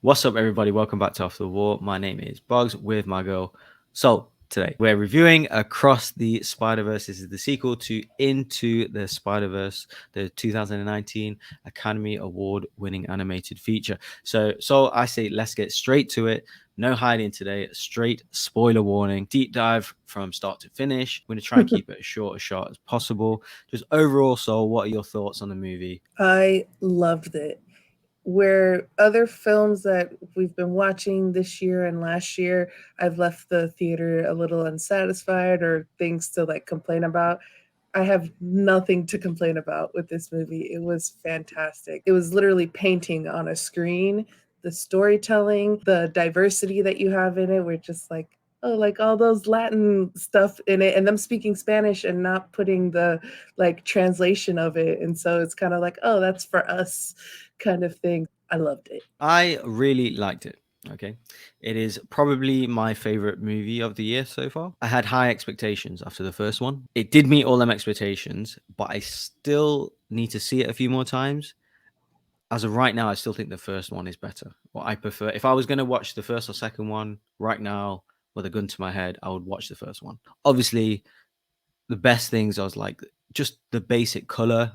What's up, everybody? Welcome back to After the War. My name is Bugs with my girl Sol. Today, we're reviewing Across the Spider-Verse. This is the sequel to Into the Spiderverse, the 2019 Academy Award winning animated feature. So, Sol, I say let's get straight to it. No hiding today. Straight spoiler warning. Deep dive from start to finish. We're going to try and keep it as short as possible. Just overall, Sol, what are your thoughts on the movie? I loved it. Where other films that we've been watching this year and last year, I've left the theater a little unsatisfied or things to like complain about. I have nothing to complain about with this movie. It was fantastic. It was literally painting on a screen. The storytelling, the diversity that you have in it, we're just like, oh, like all those Latin stuff in it, and them speaking Spanish and not putting the like translation of it. And so it's kind of like, oh, that's for us kind of thing. I loved it. I really liked it. Okay. It is probably my favorite movie of the year so far. I had high expectations after the first one. It did meet all them expectations, but I still need to see it a few more times. As of right now, I still think the first one is better. What I prefer, if I was going to watch the first or second one right now with a gun to my head, I would watch the first one. Obviously, the best things I was like just the basic color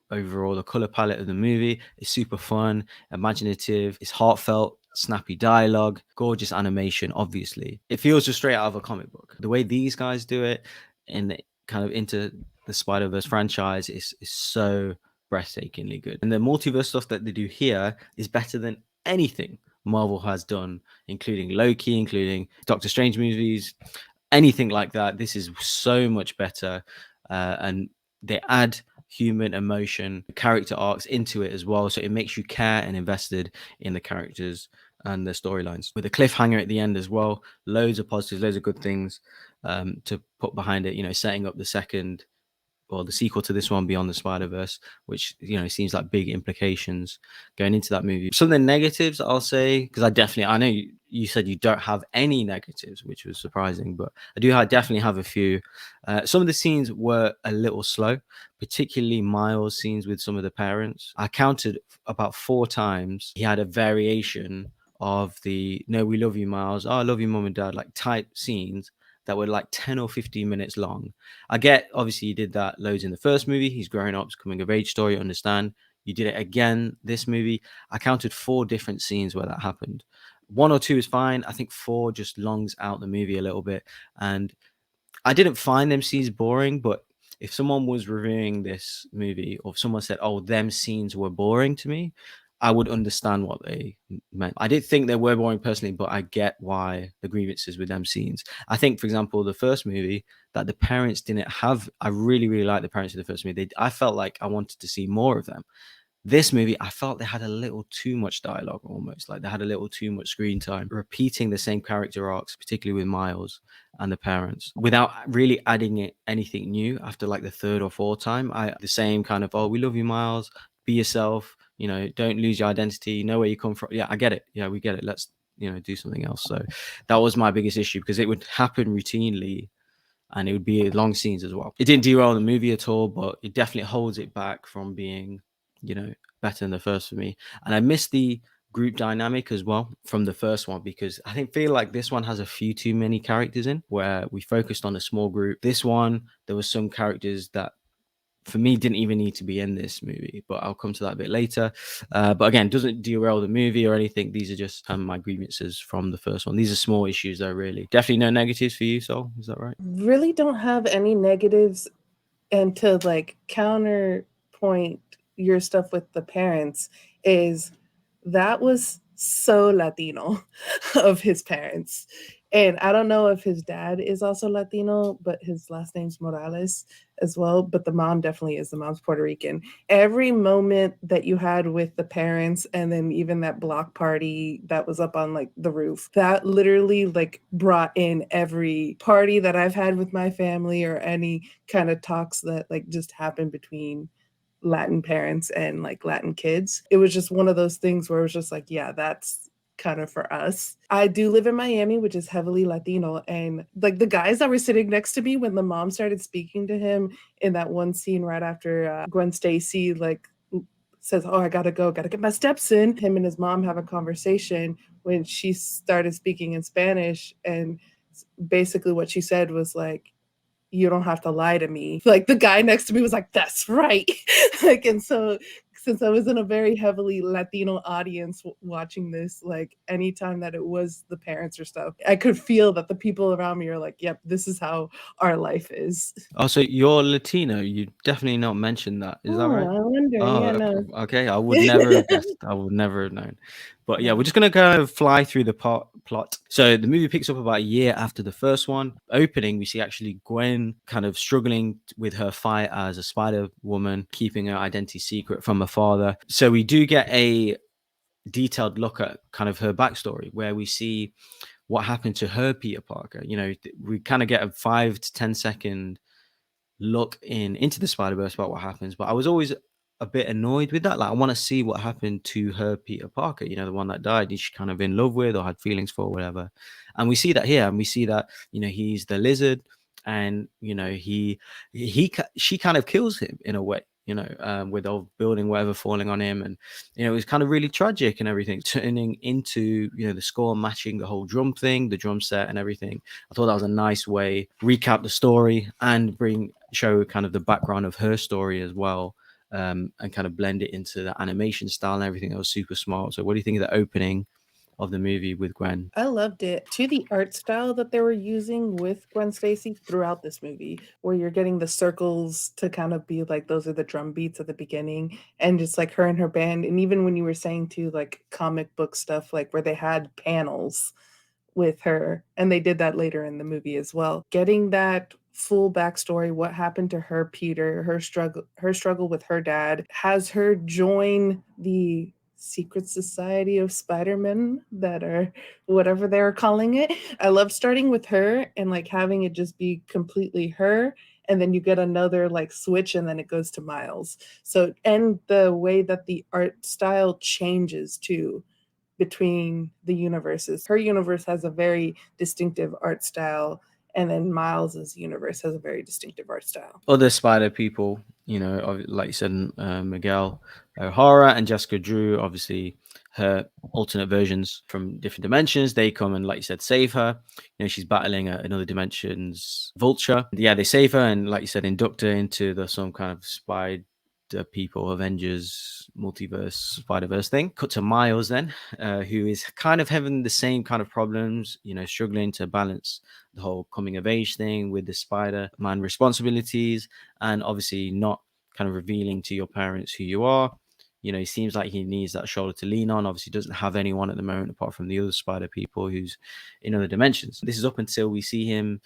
overall. The color palette of the movie is super fun, imaginative, it's heartfelt, snappy dialogue, gorgeous animation. Obviously, it feels just straight out of a comic book. The way these guys do it in kind of Into the Spider-Verse franchise is so breathtakingly good, and the multiverse stuff that they do here is better than anything Marvel has done, including Loki, including Doctor Strange movies, anything like that. This is so much better, and they add human emotion, character arcs into it as well, so it makes you care and invested in the characters and the storylines. With a cliffhanger at the end as well, loads of positives, loads of good things to put behind it. You know, setting up the second or the sequel to this one, Beyond the Spider-Verse, which seems like big implications going into that movie. Some of the negatives I'll say, because I know you said you don't have any negatives, which was surprising, but I definitely have a few. Some of the scenes were a little slow, particularly Miles' scenes with some of the parents. I counted about 4 times he had a variation of the "No, we love you, Miles," "Oh, I love you, mom and dad," like type scenes that were like 10 or 15 minutes long. I get, obviously, you did that loads in the first movie. He's growing up, it's coming of age story, understand. You did it again this movie. I counted 4 different scenes where that happened. 1 or 2 is fine. I think 4 just longs out the movie a little bit. And I didn't find them scenes boring, but if someone was reviewing this movie or if someone said, oh, them scenes were boring to me, I would understand what they meant. I did think they were boring personally, but I get why the grievances with them scenes. I think, for example, the first movie that the parents didn't have, I really, really liked the parents in the first movie. I felt like I wanted to see more of them. This movie, I felt they had a little too much dialogue almost. Like they had a little too much screen time, repeating the same character arcs, particularly with Miles and the parents, without really adding anything new after like the third or fourth time. The same kind of, oh, we love you, Miles, be yourself, don't lose your identity, know where you come from. Yeah, I get it. Yeah, we get it. Let's, do something else. So that was my biggest issue because it would happen routinely and it would be long scenes as well. It didn't derail the movie at all, but it definitely holds it back from being, better than the first for me. And I missed the group dynamic as well from the first one because feel like this one has a few too many characters in where we focused on a small group. This one, there was some characters that for me didn't even need to be in this movie, but I'll come to that a bit later. But again, doesn't derail the movie or anything. These are just my grievances from the first one. These are small issues though, really. Definitely no negatives for you, Sol. Is that right? Really don't have any negatives, and to like counterpoint your stuff with the parents is that was so Latino of his parents. And I don't know if his dad is also Latino, but his last name's Morales as well. But the mom definitely is. The mom's Puerto Rican. Every moment that you had with the parents, and then even that block party that was up on like the roof, that literally like brought in every party that I've had with my family or any kind of talks that like just happened between Latin parents and like Latin kids. It was just one of those things where it was just like, yeah, that's kind of for us. I do live in Miami, which is heavily Latino. And like the guys that were sitting next to me when the mom started speaking to him in that one scene right after Gwen Stacy like says, "Oh, I gotta go, gotta get my steps in." Him and his mom have a conversation when she started speaking in Spanish, and basically what she said was like, "You don't have to lie to me." Like the guy next to me was like, "That's right." Like, and so since I was in a very heavily Latino audience watching this, like anytime that it was the parents or stuff, I could feel that the people around me are like, "Yep, this is how our life is." Oh, so you're Latino. You definitely not mentioned that. Is that Oh, right? I wonder. Yeah, Oh, no. okay. I would never have guessed. I would never have known. But yeah, we're just gonna kind of fly through the plot. So the movie picks up about a year after the first one. Opening, we see actually Gwen kind of struggling with her fight as a Spider Woman, keeping her identity secret from her father. So we do get a detailed look at kind of her backstory, where we see what happened to her Peter Parker. You know, we kind of get a 5 to 10 second look into the Spider-Verse about what happens, but I was always a bit annoyed with that. Like, I want to see what happened to her Peter Parker, you know, the one that died. Is she kind of in love with or had feelings for, or whatever? And we see that here, and we see that, you know, he's the Lizard, and you know, she kind of kills him in a way, you know, with the building whatever falling on him, and you know, it was kind of really tragic and everything, turning into, you know, the score matching the whole drum thing, the drum set and everything. I thought that was a nice way recap the story and show kind of the background of her story as well, and kind of blend it into the animation style and everything. That was super smart. So what do you think of the opening of the movie with Gwen? I loved it. To the art style that they were using with Gwen Stacy throughout this movie, where you're getting the circles to kind of be like those are the drum beats at the beginning, and just like her and her band. And even when you were saying to like comic book stuff, like where they had panels with her, and they did that later in the movie as well. Getting that full backstory, what happened to her Peter, her struggle with her dad, has her join the secret society of Spider-Man, that are whatever they're calling it. I love starting with her and like having it just be completely her, and then you get another like switch and then it goes to Miles. So, and the way that the art style changes too between the universes. Her universe has a very distinctive art style, and then Miles's universe has a very distinctive art style. Other Spider people, you know, like you said, Miguel O'Hara and Jessica Drew, obviously her alternate versions from different dimensions. They come and, like you said, save her. You know, she's battling another dimension's Vulture. Yeah, they save her and, like you said, induct her into some kind of spider people, Avengers, multiverse, Spider-Verse thing. Cut to Miles then, who is kind of having the same kind of problems, you know, struggling to balance the whole coming of age thing with the Spider-Man responsibilities, and obviously not kind of revealing to your parents who you are. You know, he seems like he needs that shoulder to lean on. Obviously, doesn't have anyone at the moment apart from the other Spider people who's in other dimensions. This is up until we see him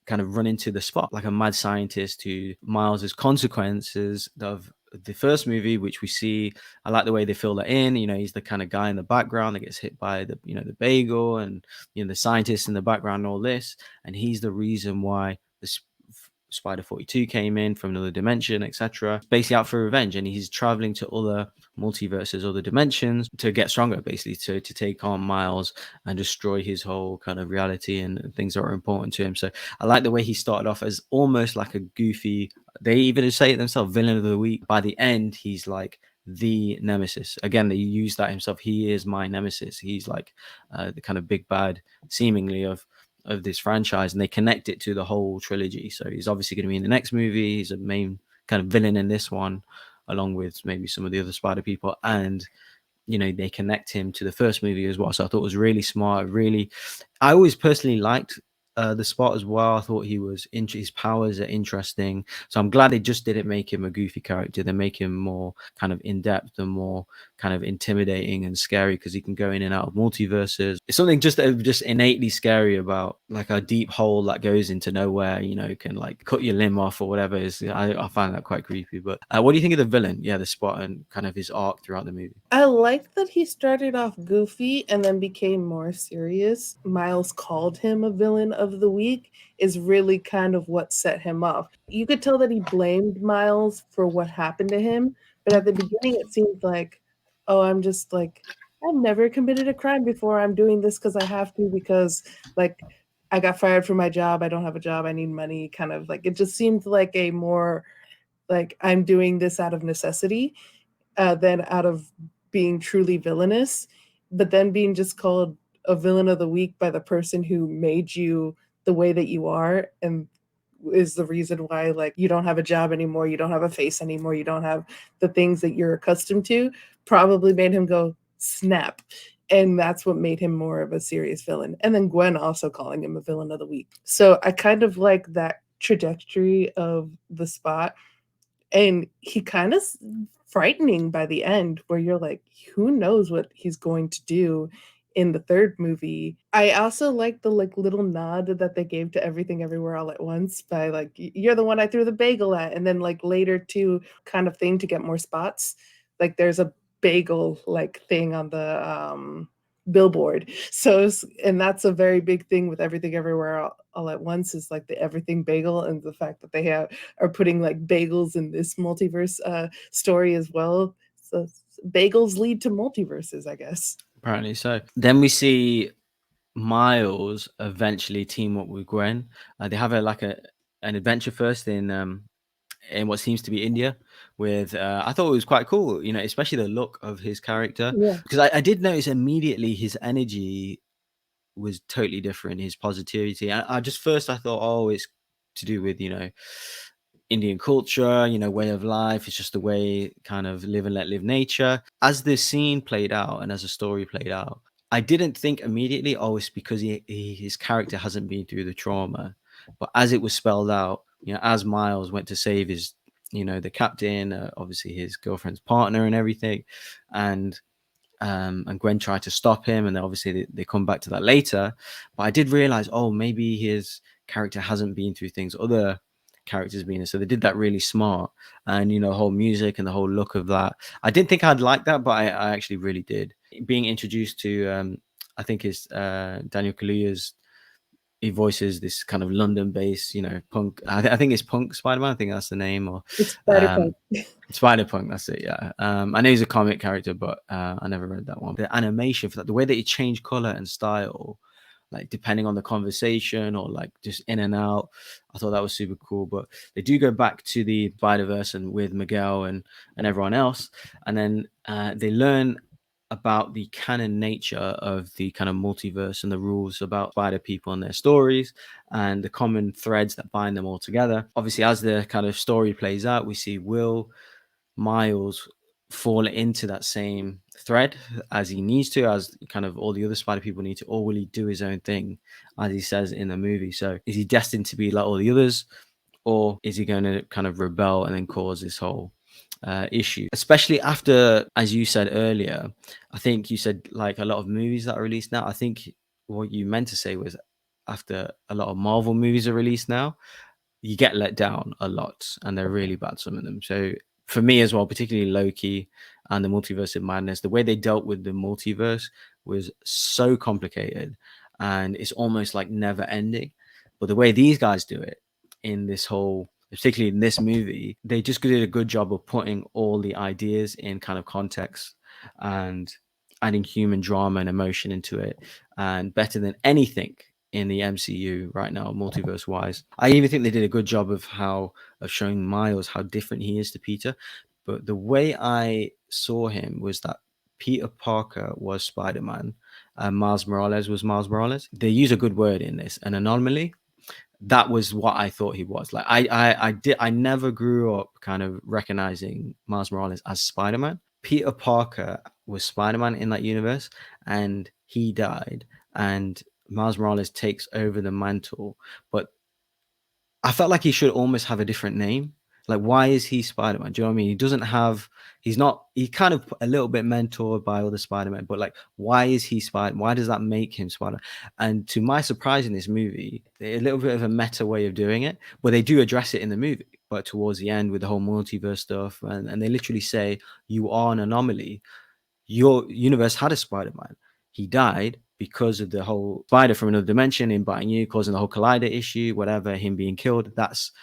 kind of run into the spot like a mad scientist, who Miles's consequences of the first movie, which we see. I like the way they fill that in. You know, he's the kind of guy in the background that gets hit by the, you know, the bagel, and you know, the scientist in the background and all this, and he's the reason why the Spider 42 came in from another dimension, etc. Basically out for revenge, and he's traveling to other multiverses, other dimensions, to get stronger, basically to take on Miles and destroy his whole kind of reality and things that are important to him. So I like the way he started off as almost like a goofy, they even say it themselves, villain of the week. By the end, he's like the nemesis. Again, they use that himself. He is my nemesis. He's like the kind of big bad, seemingly, of this franchise, and they connect it to the whole trilogy. So he's obviously going to be in the next movie. He's a main kind of villain in this one, along with maybe some of the other Spider people, and you know, they connect him to the first movie as well. So I thought it was really smart. Really, I always personally liked the Spot as well. I thought his powers are interesting. So I'm glad they just didn't make him a goofy character. They make him more kind of in depth and more kind of intimidating and scary, because he can go in and out of multiverses. It's something just innately scary about like a deep hole that goes into nowhere. You know, can like cut your limb off or whatever. I find that quite creepy. But what do you think of the villain? Yeah, the Spot, and kind of his arc throughout the movie. I like that he started off goofy and then became more serious. Miles called him a villain of the week is really kind of what set him off. You could tell that he blamed Miles for what happened to him, but at the beginning it seemed like, oh, I'm just like, I've never committed a crime before. I'm doing this because I have to, because like I got fired from my job. I don't have a job. I need money. Kind of like it just seemed like a more like I'm doing this out of necessity. than out of being truly villainous, but then being just called a villain of the week by the person who made you the way that you are and is the reason why like you don't have a job anymore, you don't have a face anymore, you don't have the things that you're accustomed to, probably made him go snap. And that's what made him more of a serious villain. And then Gwen also calling him a villain of the week. So I kind of like that trajectory of the Spot, and he kind of frightening by the end where you're like, who knows what he's going to do in the third movie. I also like the like little nod that they gave to Everything Everywhere All at Once by like, you're the one I threw the bagel at, and then like later too, kind of thing to get more spots, like there's a bagel like thing on the billboard. So and that's a very big thing with Everything Everywhere All at Once, is like the everything bagel, and the fact that they are putting like bagels in this multiverse story as well. So bagels lead to multiverses, I guess. Apparently so. Then we see Miles eventually team up with Gwen. They have an adventure first in what seems to be India. With I thought it was quite cool, especially the look of his character, Yeah. because I did notice immediately his energy was totally different. His positivity. I just first I thought, oh, it's to do with Indian culture, way of life. It's just the way kind of live and let live nature. As this scene played out and as the story played out, I didn't think immediately, oh, it's because his character hasn't been through the trauma. But as it was spelled out, as Miles went to save the captain, obviously his girlfriend's partner and everything, and Gwen tried to stop him, and then obviously they come back to that later. But I did realize, oh, maybe his character hasn't been through things other characters been in, so they did that really smart. And the whole music and the whole look of that, I didn't think I'd like that, but I actually really did. Being introduced to, I think it's Daniel Kaluuya's. He voices this kind of London-based, punk. I think it's Punk Spider-Man. I think that's the name, or It's Spider-Punk. um, Spider-Punk, that's it, yeah. I know he's a comic character, but I never read that one. The animation for that, the way that he changed color and style, like depending on the conversation or like just in and out, I thought that was super cool. But they do go back to the Spider-Verse and with Miguel and everyone else, and then they learn about the canon nature of the kind of multiverse and the rules about spider people and their stories and the common threads that bind them all together. Obviously, as the kind of story plays out, we see Will Miles fall into that same thread as he needs to, as kind of all the other spider people need to, or will he do his own thing, as he says in the movie? So is he destined to be like all the others, or is he going to kind of rebel and then cause this whole issue? Especially after, as you said earlier, I think you said like a lot of movies that are released now. I think what you meant to say was after a lot of Marvel movies are released now, you get let down a lot, and they're really bad, some of them. So for me as well, particularly Loki and the Multiverse of Madness, the way they dealt with the multiverse was so complicated, and it's almost like never ending. But the way these guys do it in this whole, particularly in this movie, they just did a good job of putting all the ideas in kind of context and adding human drama and emotion into it, and better than anything in the MCU right now, multiverse wise. I even think they did a good job of showing Miles how different he is to Peter. But the way I saw him was that Peter Parker was Spider-Man and Miles Morales was Miles Morales. They use a good word in this, an anomaly. That was what I thought he was. Like I never grew up kind of recognizing Miles Morales as Spider-Man. Peter Parker was Spider-Man in that universe, and he died, and Miles Morales takes over the mantle. But I felt like he should almost have a different name. Like, why is he Spider-Man? Do you know what I mean? He doesn't have, he's kind of a little bit mentored by other Spider-Man, but like, why is he Spider? Why does that make him Spider? And to my surprise in this movie, a little bit of a meta way of doing it, but they do address it in the movie. But towards the end with the whole multiverse stuff, and they literally say, you are an anomaly. Your universe had a Spider-Man. He died because of the whole spider from another dimension inviting you, causing the whole collider issue, whatever, him being killed. That's,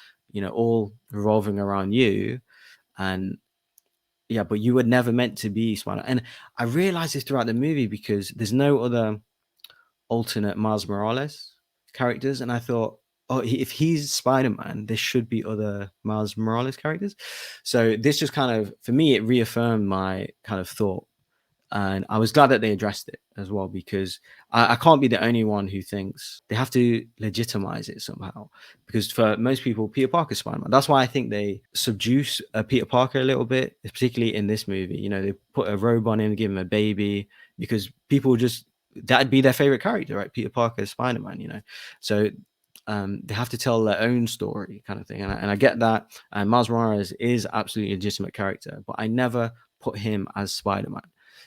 all revolving around you. And yeah, but you were never meant to be Spider. And I realized this throughout the movie because there's no other alternate Miles Morales characters. And I thought, oh, if he's Spider-Man, there should be other Miles Morales characters. So this just kind of, for me, it reaffirmed my kind of thought. And I was glad that they addressed it as well, because I can't be the only one who thinks they have to legitimize it somehow. Because for most people, Peter Parker's Spider-Man. That's why I think they subdue Peter Parker a little bit, particularly in this movie. You know, they put a robe on him, give him a baby, because people just, that'd be their favorite character, right? Peter Parker is Spider-Man, you know. So they have to tell their own story, kind of thing. And I get that. And Miles Morales is absolutely a legitimate character, but I never put him as Spider-Man.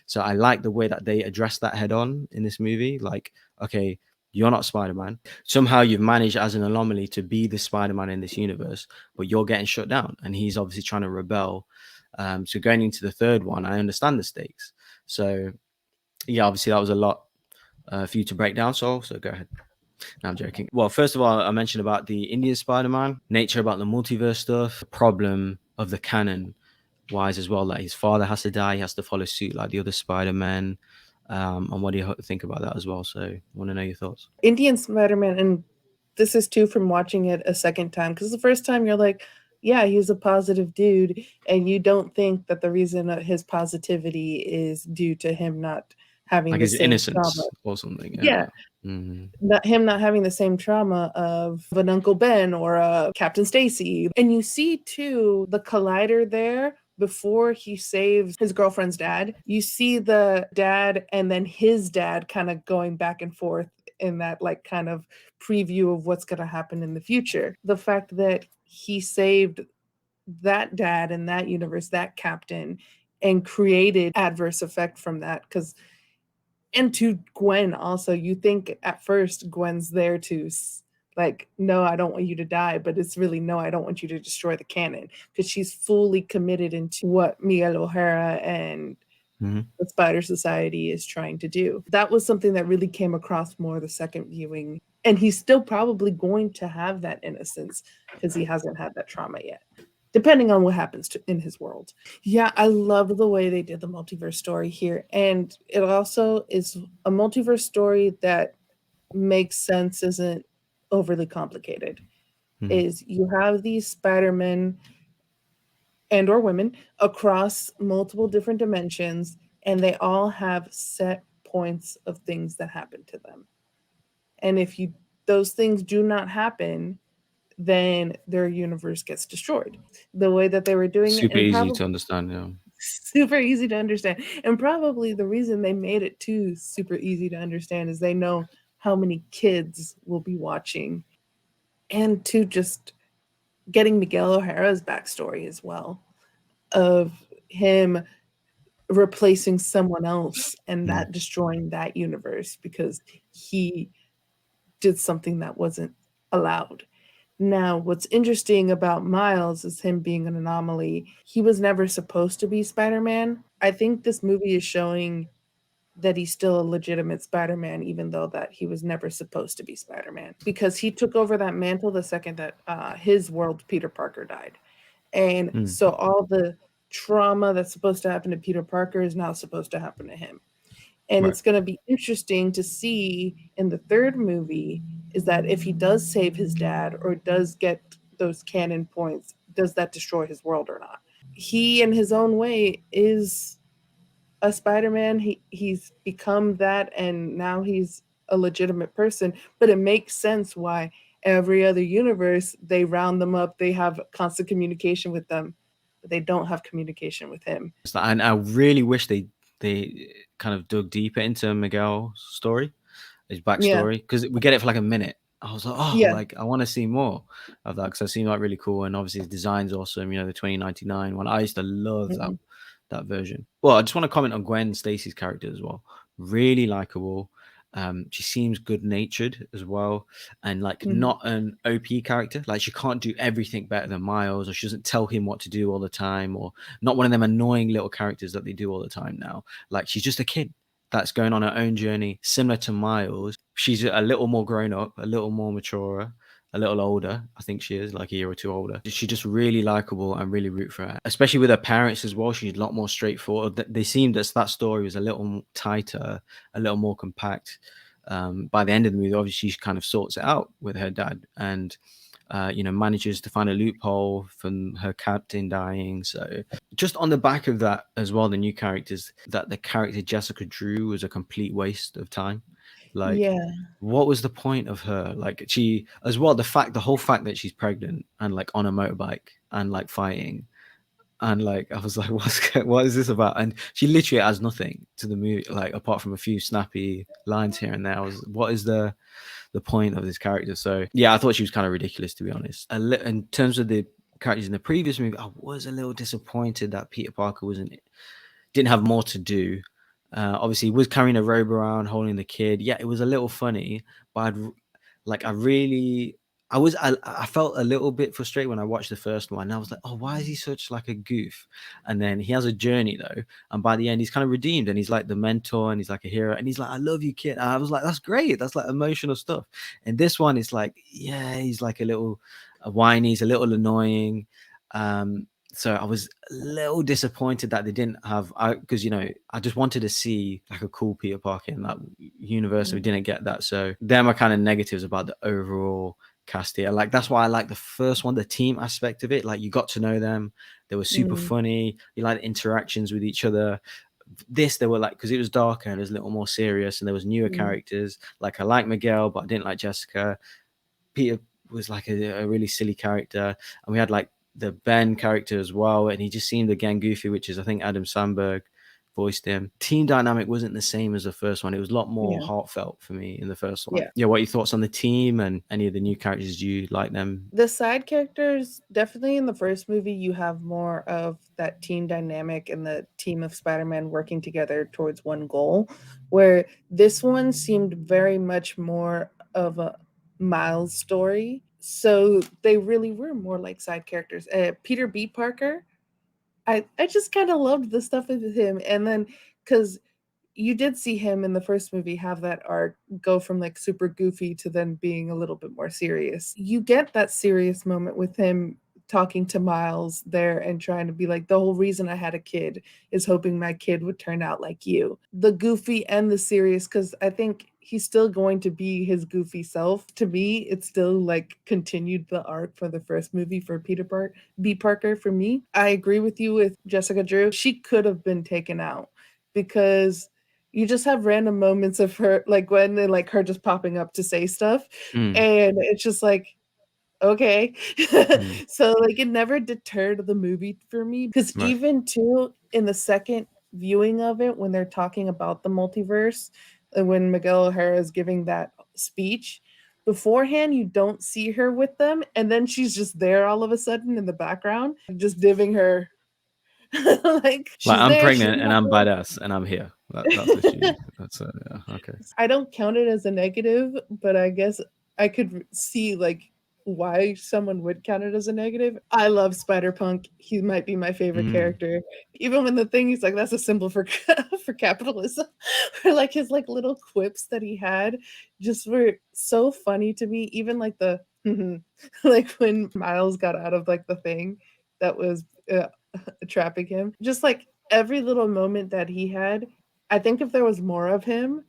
So I like the way that they address that head on in this movie. Like, okay, you're not Spider-Man. Somehow you've managed as an anomaly to be the Spider-Man in this universe, but you're getting shut down. And he's obviously trying to rebel. So going into the third one, I understand the stakes. So yeah, obviously that was a lot for you to break down. So go ahead. No, I'm joking. Well, first of all, I mentioned about the Indian Spider-Man, nature about the multiverse stuff, problem of the canon wise as well, that his father has to die, he has to follow suit like the other Spider-Men. And what do you think about that as well? So I want to know your thoughts. Indian Spider-Man, and this is too from watching it a second time, because the first time you're like, yeah, he's a positive dude, and you don't think that the reason that his positivity is due to him not having Like the his same trauma. innocence or something. Yeah, Yeah. Mm. not having the same trauma of an Uncle Ben or a Captain Stacy. And you see too the collider there before he saves his girlfriend's dad. You see the dad and then his dad kind of going back and forth in that like kind of preview of what's going to happen in the future. The fact that he saved that dad in that universe, that captain, and created adverse effect from that, because and to Gwen also, you think at first Gwen's there to like, no, I don't want you to die, but it's really, no, I don't want you to destroy the canon, because she's fully committed into what Miguel O'Hara and Mm-hmm. the Spider Society is trying to do. That was something that really came across more the second viewing, and he's still probably going to have that innocence because he hasn't had that trauma yet, depending on what happens in his world. Yeah, I love the way they did the multiverse story here. And it also is a multiverse story that makes sense, isn't overly complicated. Mm-hmm. Is you have these Spider-Men and or women across multiple different dimensions, and they all have set points of things that happen to them. And if you those things do not happen, then their universe gets destroyed. The way that they were doing it, Super and easy probably to understand. Yeah. super easy to understand. And probably the reason they made it too super easy to understand is they know how many kids will be watching, and to just getting Miguel O'Hara's backstory as well, of him replacing someone else and Mm. that destroying that universe because he did something that wasn't allowed. Now, what's interesting about Miles is him being an anomaly. He was never supposed to be Spider-Man. I think this movie is showing that he's still a legitimate Spider-Man, even though that he was never supposed to be Spider-Man, because he took over that mantle the second that his world, Peter Parker, died. And Mm. so all the trauma that's supposed to happen to Peter Parker is now supposed to happen to him. And Right. it's going to be interesting to see in the third movie is that if he does save his dad or does get those canon points, does that destroy his world or not? He, in his own way, is a Spider-Man. He's become that, and now he's a legitimate person. But it makes sense why every other universe they round them up. They have constant communication with them, but they don't have communication with him. And I really wish they kind of dug deeper into Miguel's story, his Yeah, backstory, because we get it for like a minute. I was like, oh, yeah, like I want to see more of that, because it seemed like really cool, and obviously his design's awesome. You know, the 2099 one. I used to love mm-hmm. that version. Well, I just want to comment on Gwen Stacy's character as well. Really likable. She seems good natured as well, and like Mm-hmm. not an OP character. Like she can't do everything better than Miles, or she doesn't tell him what to do all the time, or not one of them annoying little characters that they do all the time now. Like she's just a kid that's going on her own journey, similar to Miles. She's a little more grown up, a little more mature, a little older. I think she is like a year or two older. She's just really likable and really root for her, especially with her parents as well. She's a lot more straightforward. They seemed that story was a little tighter, a little more compact. By the end of the movie, obviously she kind of sorts it out with her dad, and manages to find a loophole from her captain dying. So just on the back of that as well, the new characters, that the character Jessica Drew was a complete waste of time. Like, Yeah. what was the point of her? Like, she as well, the whole fact that she's pregnant and like on a motorbike and like fighting, and like I was like, what is this about? And she literally adds nothing to the movie, like apart from a few snappy lines here and there. I was, what is the point of this character? So yeah, I thought she was kind of ridiculous, to be honest. In terms of the characters in the previous movie, I was a little disappointed that Peter Parker didn't have more to do. Obviously, he was carrying a robe around, holding the kid. Yeah, it was a little funny, but I really, I felt a little bit frustrated when I watched the first one. And I was like, oh, why is he such like a goof? And then he has a journey though, and by the end, he's kind of redeemed, and he's like the mentor, and he's like a hero, and he's like, I love you, kid. And I was like, that's great. That's like emotional stuff. And this one is like, yeah, he's like a little whiny, he's a little annoying. Um, so I was a little disappointed that they didn't have, because I just wanted to see like a cool Peter Parker in that universe, and we didn't get that. So they're my kind of negatives about the overall cast here. Like, that's why I like the first one, the team aspect of it. Like, you got to know them, they were super Mm, funny. You like the interactions with each other. This, they were like, because it was darker and it was a little more serious, and there was newer mm, characters. Like, I like Miguel, but I didn't like Jessica. Peter was like a really silly character, and we had like the Ben character as well, and he just seemed again goofy, which is, I think, Adam Sandberg voiced him. Team dynamic wasn't the same as the first one. It was a lot more yeah. heartfelt for me in the first one. Yeah. Yeah, what are your thoughts on the team and any of the new characters? Do you like them? The side characters, definitely in the first movie, you have more of that team dynamic and the team of Spider-Man working together towards one goal, where this one seemed very much more of a Miles story. So they really were more like side characters. Peter B. Parker, I just kind of loved the stuff with him. And then, because you did see him in the first movie have that arc go from like super goofy to then being a little bit more serious. You get that serious moment with him talking to Miles there and trying to be like, the whole reason I had a kid is hoping my kid would turn out like you. The goofy and the serious, because I think he's still going to be his goofy self. To me, it's still like continued the arc for the first movie for B. Parker for me. I agree with you with Jessica Drew. She could have been taken out because you just have random moments of her, like Gwen and like her just popping up to say stuff, Mm, and it's just like, okay. mm, So like it never deterred the movie for me, because right. even too in the second viewing of it, when they're talking about the multiverse, and when Miguel O'Hara is giving that speech, beforehand you don't see her with them, and then she's just there all of a sudden in the background, just giving her like Like, she's I'm there, she's pregnant and not I'm there. badass and I'm here. That's literally, that's yeah, okay. I don't count it as a negative, but I guess I could see like why someone would count it as a negative. I love Spider Punk. He might be my favorite Mm. character. Even when the thing he's like, that's a symbol for for capitalism. Or like his like little quips that he had just were so funny to me. Even like the like when Miles got out of like the thing that was trapping him. Just like every little moment that he had, I think if there was more of him,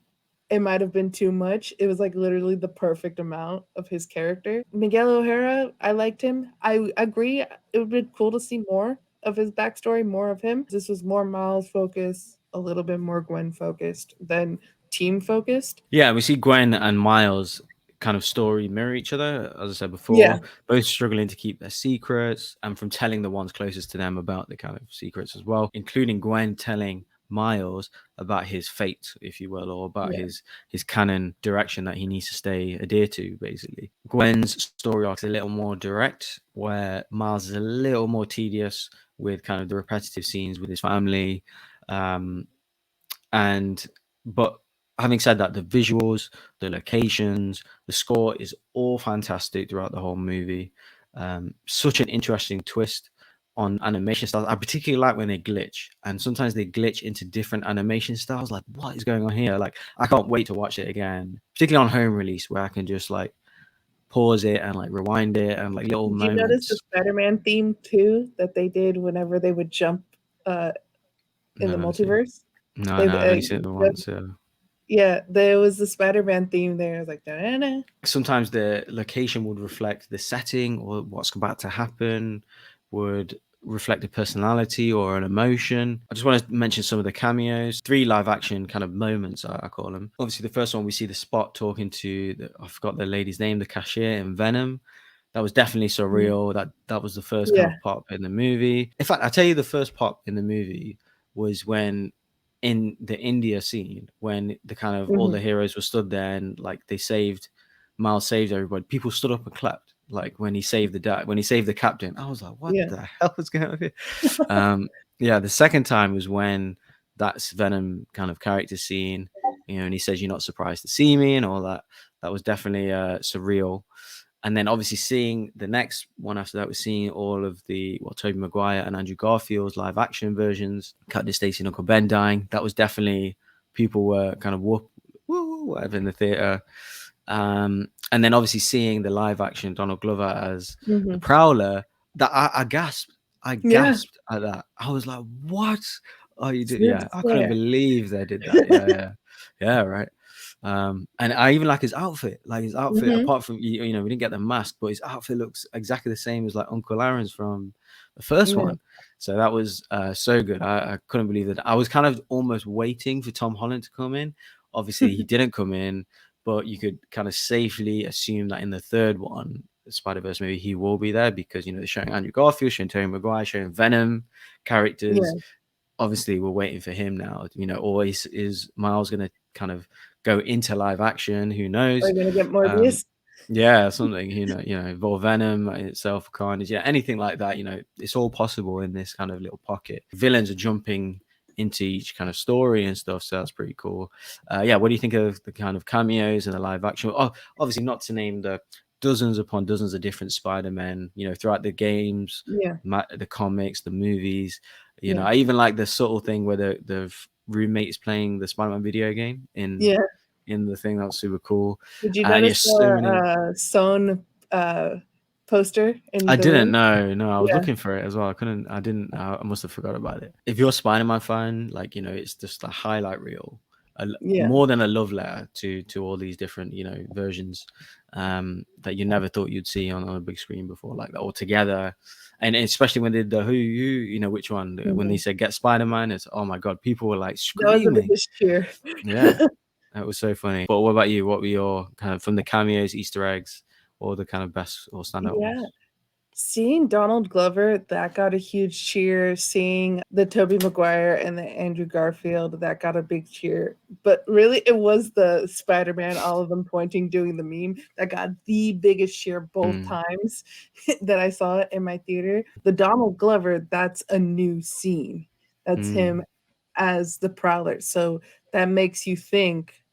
it might have been too much. It was like literally the perfect amount of his character. Miguel O'Hara, I liked him. I agree. It would be cool to see more of his backstory, more of him. This was more Miles focused, a little bit more Gwen focused than team focused. Yeah, we see Gwen and Miles kind of story mirror each other, as I said Yeah, before, both struggling to keep their secrets and from telling the ones closest to them about the kind of secrets as well, including Gwen telling Miles about his fate, if you will, or about yeah, his canon direction that he needs to stay adhere to, basically. Gwen's story arc is a little more direct, where Miles is a little more tedious with kind of the repetitive scenes with his family. Um, and but having said that, the visuals, the locations, the score is all fantastic throughout the whole movie. Such an interesting twist on animation styles. I particularly like when they glitch, and sometimes they glitch into different animation styles. Like, what is going on here? Like, I can't wait to watch it again, particularly on home release, where I can just like pause it and like rewind it and like little did you notice the moments. Spider-Man theme too that they did whenever they would jump uh, in No, the I haven't seen. multiverse? No, They no, I've only seen it the once. Yeah. Yeah, there was the Spider-Man theme there. I was like, da-da-da. Sometimes the location would reflect the setting or what's about to happen, would reflect a personality or an emotion. I just want to mention some of the cameos, three live action kind of moments, I call them. Obviously, the first one we see the Spot talking to, I forgot the lady's name, the cashier in Venom. That was definitely Mhm. surreal. That was the first kind Yeah. of pop in the movie. In fact, I tell you, the first pop in the movie was when in the India scene, when the kind of all Hmm. the heroes were stood there and like they saved Miles saved everybody. People stood up and clapped like when he saved the dad, when he saved the captain. I was like, what Yeah. the hell is going on here? Um, yeah, the second time was when that's Venom kind of character scene, and he says, "You're not surprised to see me," and all that. That was definitely surreal. And then obviously seeing the next one after that was seeing all of the Tobey Maguire and Andrew Garfield's live action versions, Cut Stacey and Uncle Ben dying. That was definitely people were kind of whoop, woo, whatever in the theater. And then obviously seeing the live action Donald Glover as the Hmm. Prowler, that I gasped. I Yeah. gasped at that. I was like, "What are you doing?" Sid Yeah, I couldn't Square. believe they did that. Yeah, yeah, yeah, right. And I even like his outfit. Like his outfit, Hmm. apart from we didn't get the mask, but his outfit looks exactly the same as like Uncle Aaron's from the first Yeah. one. So that was so good. I couldn't believe that. I was kind of almost waiting for Tom Holland to come in. Obviously, he didn't come in, but you could kind of safely assume that in the third one, the Spider-Verse movie, he will be there because they're showing Andrew Garfield, showing Tobey Maguire, showing Venom characters. Yeah. Obviously, we're waiting for him now. Or is Miles going to kind of go into live action? Who Are knows? you gonna get Um, Morbius? yeah, something, involve Venom itself, Carnage, yeah, anything like that. It's all possible in this kind of little pocket. Villains are jumping into each kind of story and stuff, so that's pretty cool. Yeah, what do you think of the kind of cameos and the live action? Oh, obviously, not to name the dozens upon dozens of different Spider-Men, throughout the games, Yeah. the comics, the movies. Yeah. I even like the subtle thing where the roommates playing the Spider-Man video game Yeah. in the thing. That was super cool. Did you And notice yes, so many. the Son poster in I the didn't room? know. No, I was Yeah. looking for it as well. I couldn't. I didn't. I must have forgot about it. If you're a Spider-Man fan, like it's just a highlight reel, Yeah. more than a love letter to all these different versions that you never thought you'd see on a big screen before, like that all together. And especially when they did the who which one when they Mhm. said get Spider-Man, it's oh my god, people were like That was the screaming. biggest cheer. Yeah, that was so funny. But what about you? What were your kind of from the cameos, Easter eggs, or the kind of best or standout Yeah. ones? Seeing Donald Glover, that got a huge cheer. Seeing the Tobey Maguire and the Andrew Garfield, that got a big cheer. But really, it was the Spider-Man, all of them pointing, doing the meme, that got the biggest cheer both Mm, times that I saw it in my theater. The Donald Glover, that's a new scene. That's him mm. as the Prowler. So that makes you think,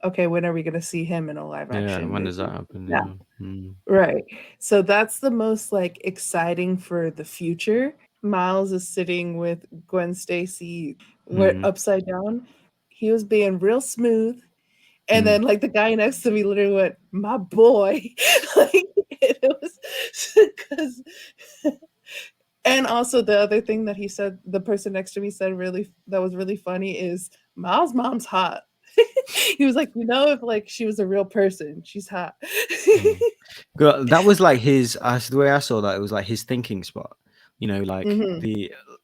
okay, when are we going to see him in a live Yeah, action when does movie? that happen? Yeah. Yeah. Mm, Right. So that's the most like exciting for the future. Miles is sitting with Gwen Stacy, we're mm, upside down. He was being real smooth. And mm, then like the guy next to me literally went, "My boy." Like it was because and also the other thing that he said, the person next to me said really that was really funny is Miles' mom's hot. He was like, if like she was a real person, she's hot. mm. Girl, that was like his. The way I saw that, it was like his thinking spot. Like Hmm.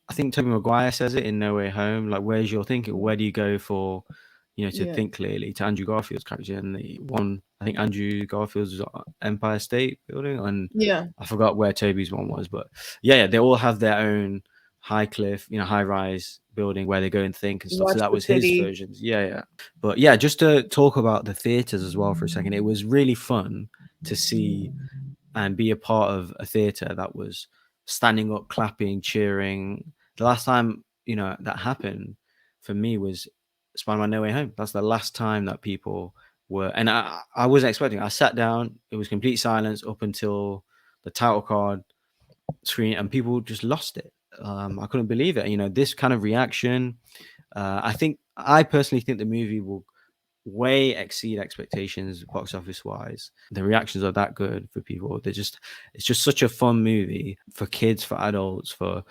I think Tobey Maguire says it in No Way Home. Like, where's your thinking? Where do you go for, to Yeah. think clearly? To Andrew Garfield's character, and the one I think Andrew Garfield's was Empire State Building, and Yeah. I forgot where Toby's one was, but yeah, they all have their own high cliff, high rise building where they go and think and stuff. So Watch that the was his city. versions. Yeah, yeah. But yeah, just to talk about the theaters as well for a second, it was really fun to see and be a part of a theater that was standing up, clapping, cheering. The last time, that happened for me was Spider-Man No Way Home. That's the last time that people were, and I wasn't expecting. I sat down, it was complete silence up until the title card screen, and people just lost it. I couldn't believe it. This kind of reaction. I personally think the movie will way exceed expectations box office wise. The reactions are that good for people. It's just such a fun movie for kids, for adults, for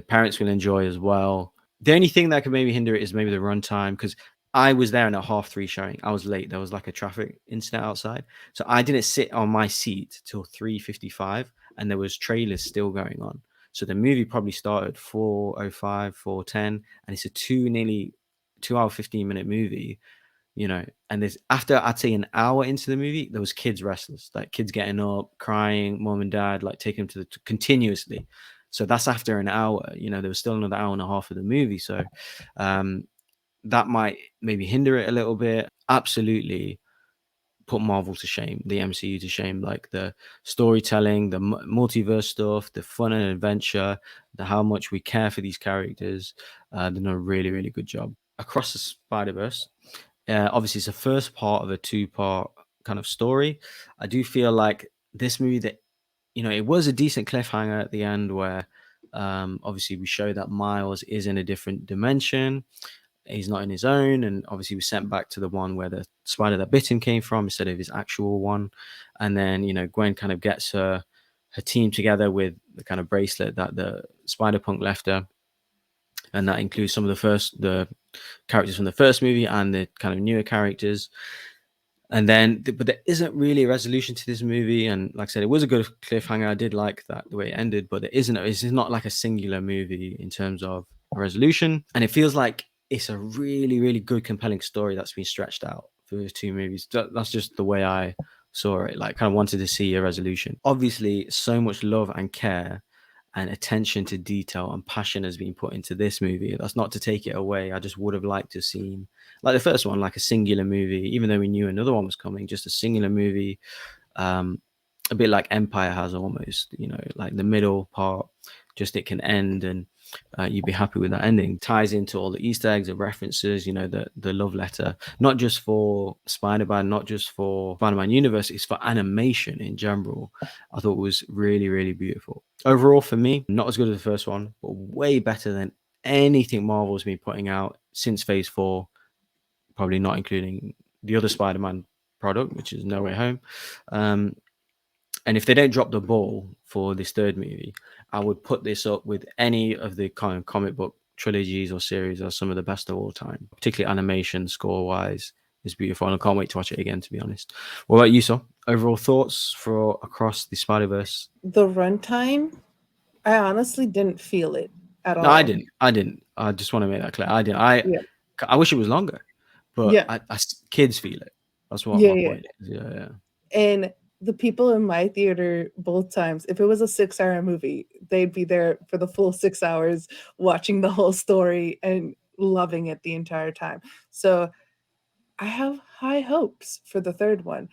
parents will enjoy as well. The only thing that could maybe hinder it is maybe the runtime, because I was there in a 3:30 showing. I was late. There was like a traffic incident outside, so I didn't sit on my seat till 3:55, and there was trailers still going on. So the movie probably started 4:05, 4:10, and it's a nearly 2 hour 15-minute movie. And there's after I'd say an hour into the movie, there was kids restless, like kids getting up, crying, mom and dad like taking them to continuously. So that's after an hour. There was still another hour and a half of the movie, so um, that might maybe hinder it a little bit. Absolutely put Marvel to shame, the MCU to shame, like the storytelling, the multiverse stuff, the fun and adventure, the how much we care for these characters. They've done a really, really good job. Across the Spider-Verse, obviously it's the first part of a two-part kind of story. I do feel like this movie, that it was a decent cliffhanger at the end where obviously we show that Miles is in a different dimension. He's not in his own, and obviously was sent back to the one where the spider that bit him came from instead of his actual one. And then Gwen kind of gets her team together with the kind of bracelet that the Spider Punk left her, and that includes some of the characters from the first movie and the kind of newer characters. And then, but there isn't really a resolution to this movie. And like I said, it was a good cliffhanger. I did like that the way it ended, but there isn't. It's not like a singular movie in terms of a resolution. And it feels like it's a really, really good, compelling story that's been stretched out for those two movies. That's just the way I saw it. Like, kind of wanted to see a resolution. Obviously, so much love and care and attention to detail and passion has been put into this movie. That's not to take it away. I just would have liked to have seen, like the first one, like a singular movie, even though we knew another one was coming, just a singular movie, a bit like Empire has almost, like the middle part, just it can end and you'd be happy with that ending. Ties into all the Easter eggs and references, the love letter, not just for Spider-Man, not just for Spider-Man universe, it's for animation in general. I thought it was really, really beautiful. Overall, for me, not as good as the first one, but way better than anything Marvel's been putting out since Phase 4, probably not including the other Spider-Man product, which is No Way Home. And if they don't drop the ball for this third movie, I would put this up with any of the kind of comic book trilogies or series as some of the best of all time. Particularly animation, score-wise, is beautiful, and I can't wait to watch it again, to be honest. What about you, sir? Overall thoughts for Across the Spider-Verse? The runtime, I honestly didn't feel it at No, I all. didn't. I didn't. I just want to make that clear. I didn't. Yeah. I wish it was longer, but Yeah. kids feel it. That's what Yeah. my Yeah. point is. Yeah, yeah. And the people in my theater, both times, if it was a 6 hour movie, they'd be there for the full 6 hours watching the whole story and loving it the entire time. So I have high hopes for the third one.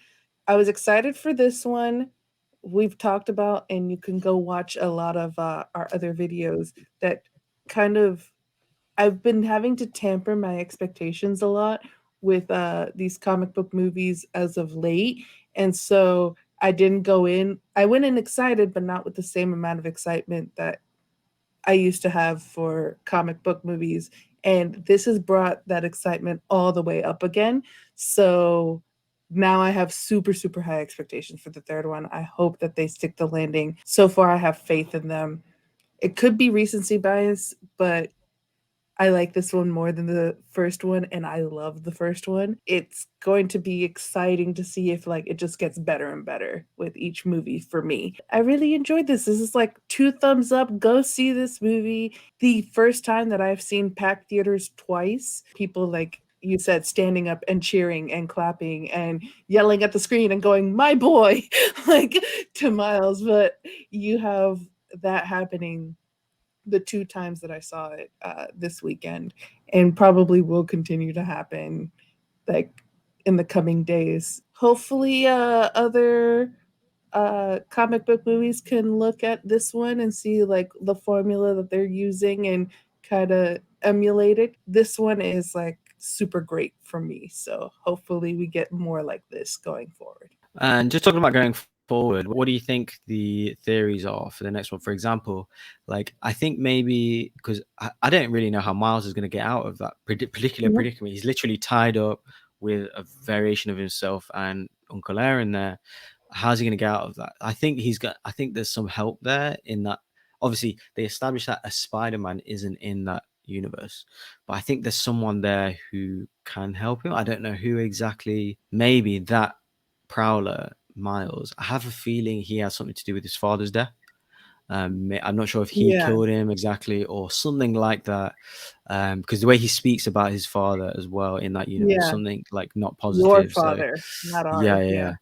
I was excited for this one. We've talked about, and you can go watch a lot of our other videos that kind of, I've been having to tamper my expectations a lot with these comic book movies as of late. And so I didn't go in, I went in excited, but not with the same amount of excitement that I used to have for comic book movies. And this has brought that excitement all the way up again. So now I have super, super high expectations for the third one. I hope that they stick the landing. So far, I have faith in them. It could be recency bias, but I like this one more than the first one, and I love the first one. It's going to be exciting to see if like it just gets better and better with each movie for me. I really enjoyed this. This is like 2 thumbs up. Go see this movie. The first time that I've seen packed theaters twice, people like you said standing up and cheering and clapping and yelling at the screen and going, "My boy," like to Miles, but you have that happening the 2 times that I saw it this weekend, and probably will continue to happen like in the coming days. Hopefully, other comic book movies can look at this one and see like the formula that they're using and kind of emulate it. This one is like super great for me, so hopefully we get more like this going forward. And just talking about going forward, what do you think the theories are for the next one? For example, like I think maybe because I don't really know how Miles is going to get out of that particular Yeah. predicament. He's literally tied up with a variation of himself and Uncle Aaron there. How's he going to get out of that? I think he's got. I think there's some help there in that. Obviously, they established that a Spider-Man isn't in that universe. But I think there's someone there who can help him. I don't know who exactly. Maybe that Prowler Miles. I have a feeling he has something to do with his father's death. I'm not sure if he Yeah. killed him exactly or something like that. Because the way he speaks about his father as well in that universe, Yeah. something like not Your positive. So father, not yeah, ours. yeah, Yeah. yeah.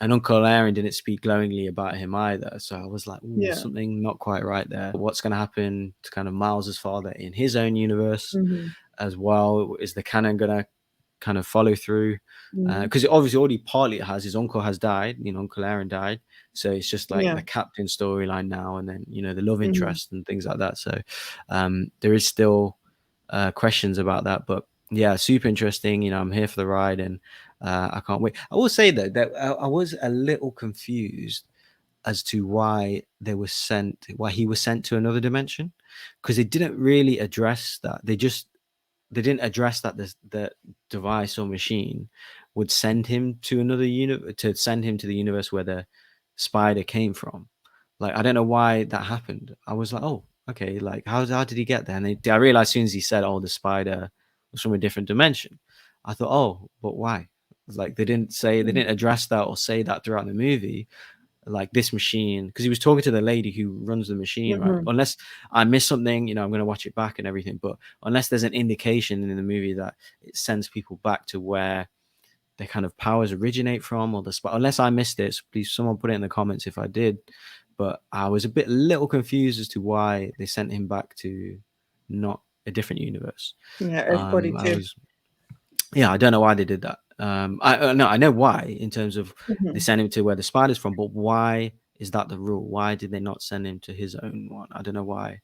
And Uncle Aaron didn't speak glowingly about him either. So I was like, ooh, Yeah. something not quite right there. What's going to happen to kind of Miles's father in his own universe Hmm. as well? Is the canon going to kind of follow through? Hmm. Because it obviously already partly it has. His uncle has died. Uncle Aaron died. So it's just like Yeah. the captain storyline now, and then the love Hmm. interest and things like that. So there is still questions about that, but yeah, super interesting. I'm here for the ride, and I can't wait. I will say though that I was a little confused as to why he was sent to another dimension, because they didn't really address that. They didn't address that the device or machine would send him to another universe, to send him to the universe where the spider came from. Like, I don't know why that happened. I was like, oh, okay, like how did he get there? And I realized as soon as he said, oh, the spider was from a different dimension, I thought, oh, but why? Like, they didn't address that or say that throughout the movie. Like, this machine, because he was talking to the lady who runs the machine, right? Hmm. Unless I miss something, I'm going to watch it back and everything. But unless there's an indication in the movie that it sends people back to where their kind of powers originate from, or unless I missed it, so please someone put it in the comments if I did. But I was little confused as to why they sent him back to not a different universe. Yeah. Earth I 42. was Yeah, I don't know why they did that. I know why, in terms of they Hmm. sent him to where the spider's from, but why is that the rule? Why did they not send him to his own one? I don't know why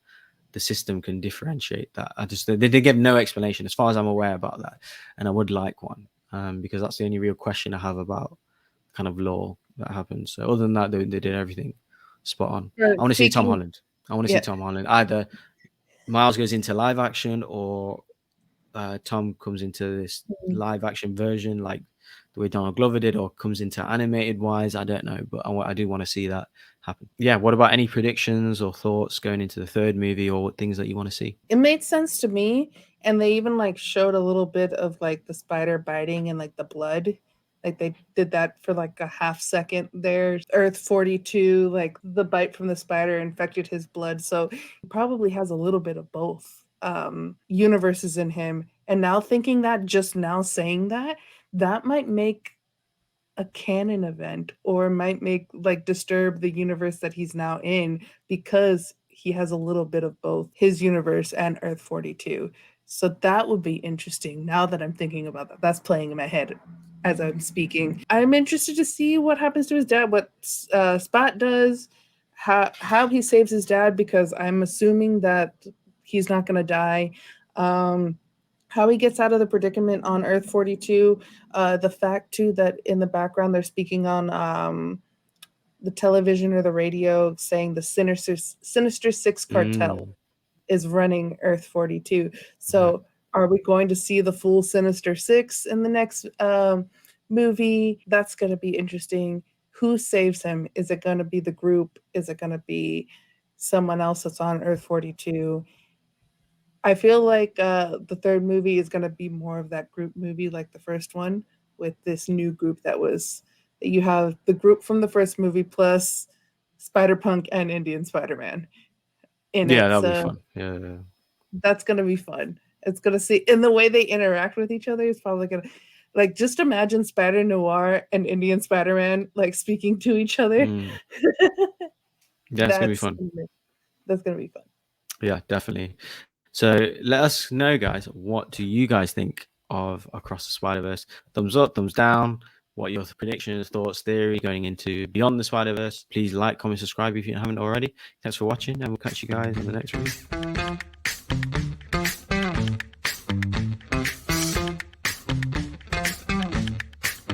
the system can differentiate that. They give no explanation as far as I'm aware about that, and I would like one, because that's the only real question I have about kind of law that happens. So other than that, they did everything spot on. I want to see Tom Speaking. Holland. I want to see Yeah. Tom Holland. Either Miles goes into live action, or Tom comes into this Mhm. live action version, like the way Donald Glover did, or comes into animated wise. I don't know, but I do want to see that happen. Yeah. What about any predictions or thoughts going into the third movie, or things that you want to see? It made sense to me, and they even like showed a little bit of like the spider biting and like the blood. Like they did that for like a half second there. Earth 42, like the bite from the spider infected his blood, so he probably has a little bit of both universes in him. And now thinking that, just now saying that, that might make a canon event, or might make like disturb the universe that he's now in, because he has a little bit of both his universe and Earth 42. So that would be interesting. Now that I'm thinking about that, that's playing in my head as I'm speaking. I'm interested to see what happens to his dad, what Spot does, how he saves his dad, because I'm assuming that he's not going to die. Um, how he gets out of the predicament on Earth 42. The fact too that in the background they're speaking on the television or the radio, saying the Sinister Six cartel Mm, is running Earth 42. yeah. So are we going to see the full Sinister Six in the next movie? That's going to be interesting. Who saves him? Is it going to be the group? Is it going to be someone else that's on Earth 42? I feel like the third movie is going to be more of that group movie, like the first one, with this new group that you have the group from the first movie plus Spider Punk and Indian Spider Man in Yeah, it. that'll be So fun. Yeah, yeah. that's going to be fun. It's going to see in the way they interact with each other is probably going to, like, just imagine Spider Noir and Indian Spider Man like speaking to each other. Mm, yeah, it's gonna be that's fun. that's going to be fun. Yeah, definitely. So let us know, guys. What do you guys think of Across the Spider Verse? Thumbs up, thumbs down. What are your predictions, thoughts, theory going into Beyond the Spider Verse? Please like, comment, subscribe if you haven't already. Thanks for watching, and we'll catch you guys in the next review.